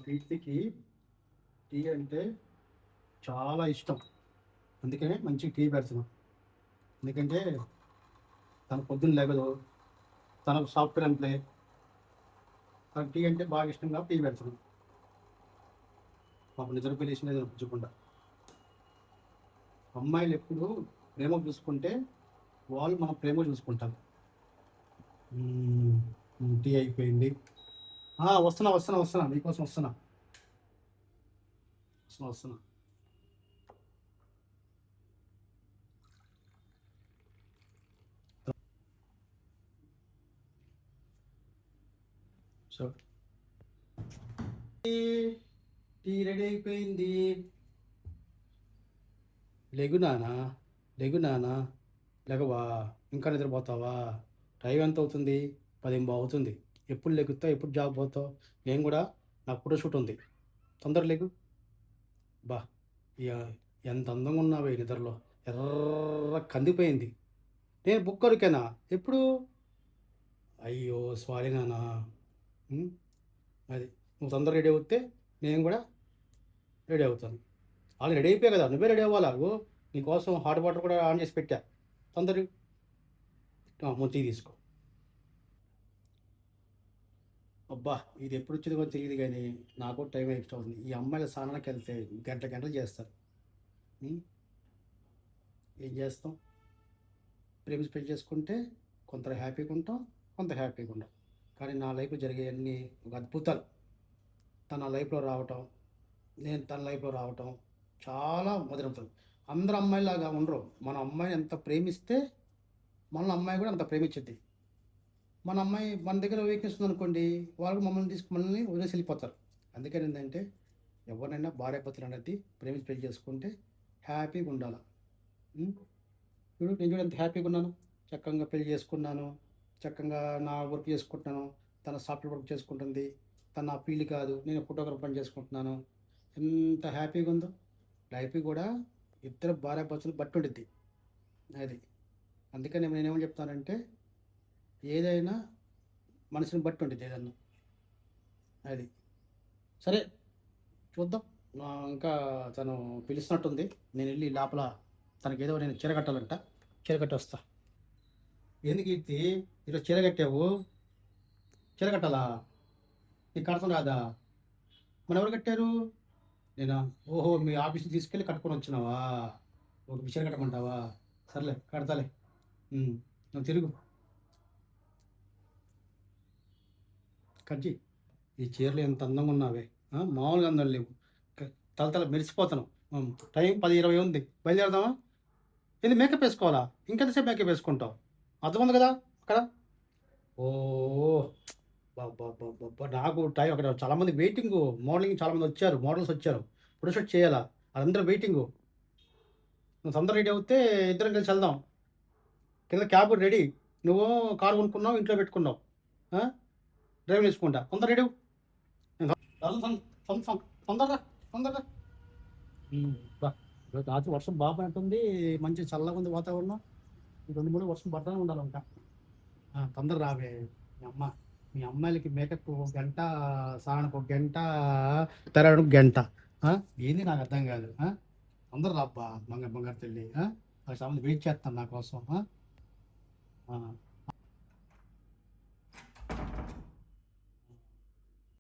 కీర్తికి tea అంటే చాలా ఇష్టం. అందుకనే మంచిగా టీ పెడుతున్నాం. ఎందుకంటే తను పొద్దున్న లేగదు. తనకు సాఫ్ట్‌వేర్ ఎంప్లాయ్. తనకు టీ అంటే బాగా ఇష్టం కాబట్టి టీ పెడుతున్నాం. పాపం నిద్రపోయి లేచిందే తప్పించకుండా. అమ్మాయిలు ఎప్పుడు ప్రేమగా చూసుకుంటే వాళ్ళు మన ప్రేమగా చూసుకుంటారు. టీ అయిపోయింది. వస్తున్నా వస్తున్నా వస్తున్నా నీకోసం వస్తున్నా వస్తున్నా వస్తున్నా. సో టీ రెడీ అయిపోయింది. లెగు నానా, లెగు నానా, లెగవా, ఇంకా నిద్రపోతావా? టైం ఎంత అవుతుంది? 10:15 అవుతుంది. ఎప్పుడు లెగుతావు? ఎప్పుడు జాబ్ పోతావు? నేను కూడా నాకు ఫోటో షూట్ ఉంది. తొందర లెగు. బా ఇక ఎంత అందంగా ఉన్నావే నిద్రలో. ఎర్ర కందిపోయింది. నేను బుక్ కొరికేనా ఎప్పుడు? అయ్యో సారీ నానా. అది నువ్వు తొందర రెడీ అవుతే నేను కూడా రెడీ అవుతాను. వాళ్ళు రెడీ అయిపోయా కదా, నువ్వే రెడీ అవ్వాలా. నీకోసం హాట్ వాటర్ కూడా ఆన్ చేసి పెట్టా. తొందర ముందు టీ తీసుకో. అబ్బా ఇది ఎప్పుడు వచ్చిందో కూడా తెలియదు కానీ నాకు టైం ఎక్స్ట్రా అవుతుంది. ఈ అమ్మాయిల స్నానానికి వెళ్తే గంటలు చేస్తారు. ఏం చేస్తాం? ప్రేమించి పెళ్లి చేసుకుంటే కొంత హ్యాపీగా ఉంటాం, కొంత హ్యాపీగా ఉంటాం. కానీ నా లైఫ్లో జరిగే అన్ని ఒక అద్భుతాలు. తన లైఫ్లో రావటం, నేను తన లైఫ్లో రావటం చాలా మధురవుతుంది. అందరు అమ్మాయిలాగా ఉండరు. మన అమ్మాయిని ఎంత ప్రేమిస్తే మన అమ్మాయి కూడా అంత ప్రేమించుద్ది. మన అమ్మాయి మన దగ్గర వీక్నెస్ ఉందనుకోండి, వాళ్ళు మనల్ని వదిలేసి వెళ్ళిపోతారు. అందుకని ఏంటంటే ఎవరినైనా భార్యాభర్తలు అనేది ప్రేమించి పెళ్లి చేసుకుంటే హ్యాపీగా ఉండాలి. చూడు నేను చూడు ఎంత హ్యాపీగా ఉన్నాను. చక్కగా పెళ్లి చేసుకున్నాను, చక్కగా నా వర్క్ చేసుకుంటున్నాను, తన సాఫ్ట్వేర్ వర్క్ చేసుకుంటుంది, తన నా ఫీల్డ్ కాదు, నేను ఫోటోగ్రఫర్ పని చేసుకుంటున్నాను. ఎంత హ్యాపీగా ఉందో. లైఫ్ కూడా ఇద్దరు భార్యాభర్తలు బట్టి ఉండిద్ది. అది అందుకని నేనేమని చెప్తానంటే ఏదైనా మనిషిని బట్టి ఉంటుంది ఏదన్నా. అది సరే చూద్దాం. ఇంకా తను పిలుస్తున్నట్టుంది. నేను వెళ్ళి లోపల తనకేదో నేను చీర కట్టాలంట. చీర కట్టి వస్తా. ఎందుకు కీర్తి ఈరోజు చీర కట్టావు? చీర కట్టాలా? నీకు కడతాం రాదా? మన ఎవరు కట్టారు? నేనా? ఓహో మీ ఆఫీస్కి తీసుకెళ్ళి కట్టుకొని వచ్చినావా? ఒక చీర కట్టమంటావా? సర్లే కడతాలే. నువ్వు తిరుగు కజ్జి. ఈ చీరలు ఎంత అందంగా ఉన్నావే. మామూలుగా అందం లేవు. తల మెరిసిపోతాను. టైం 10:20 ఉంది. బయలుదేరదామా? ఇది మేకప్ వేసుకోవాలా? ఇంకెంతసేపు మేకప్ వేసుకుంటావు? అర్థం ఉంది కదా అక్కడ. ఓ నాకు టైం అక్కడ చాలామంది వెయిటింగు. మార్నింగ్ చాలామంది వచ్చారు, మోడల్స్ వచ్చారు. ఫోటోషూట్ చేయాలా, వాళ్ళందరూ వెయిటింగు. నువ్వు తొందర రెడీ అవుతే ఇద్దరం కలిసి వెళ్దాం. కింద క్యాబ్ రెడీ. నువ్వు కారు కొనుక్కున్నావు, ఇంట్లో పెట్టుకున్నావు. డ్రైవింగ్ వేసుకుంటా. తొందర రెడీ తొందరగా తొందరగా. రాత్రి వర్షం బాగా పడుతుంది. మంచి చల్లగా ఉంది వాతావరణం. ఈ 2-3 వర్షం పడుతూనే ఉండాలంట. తొందర రావే. మీ అమ్మాయిలకి మేకప్ ఒక గంట, స్నానానికి ఒక గంట, తెరవడానికి గంట. ఏంది నాకు అర్థం కాదు. తొందర రాబ్బా బంగారు తల్లి. చాలా వెయిట్ చేస్తాను నా కోసం.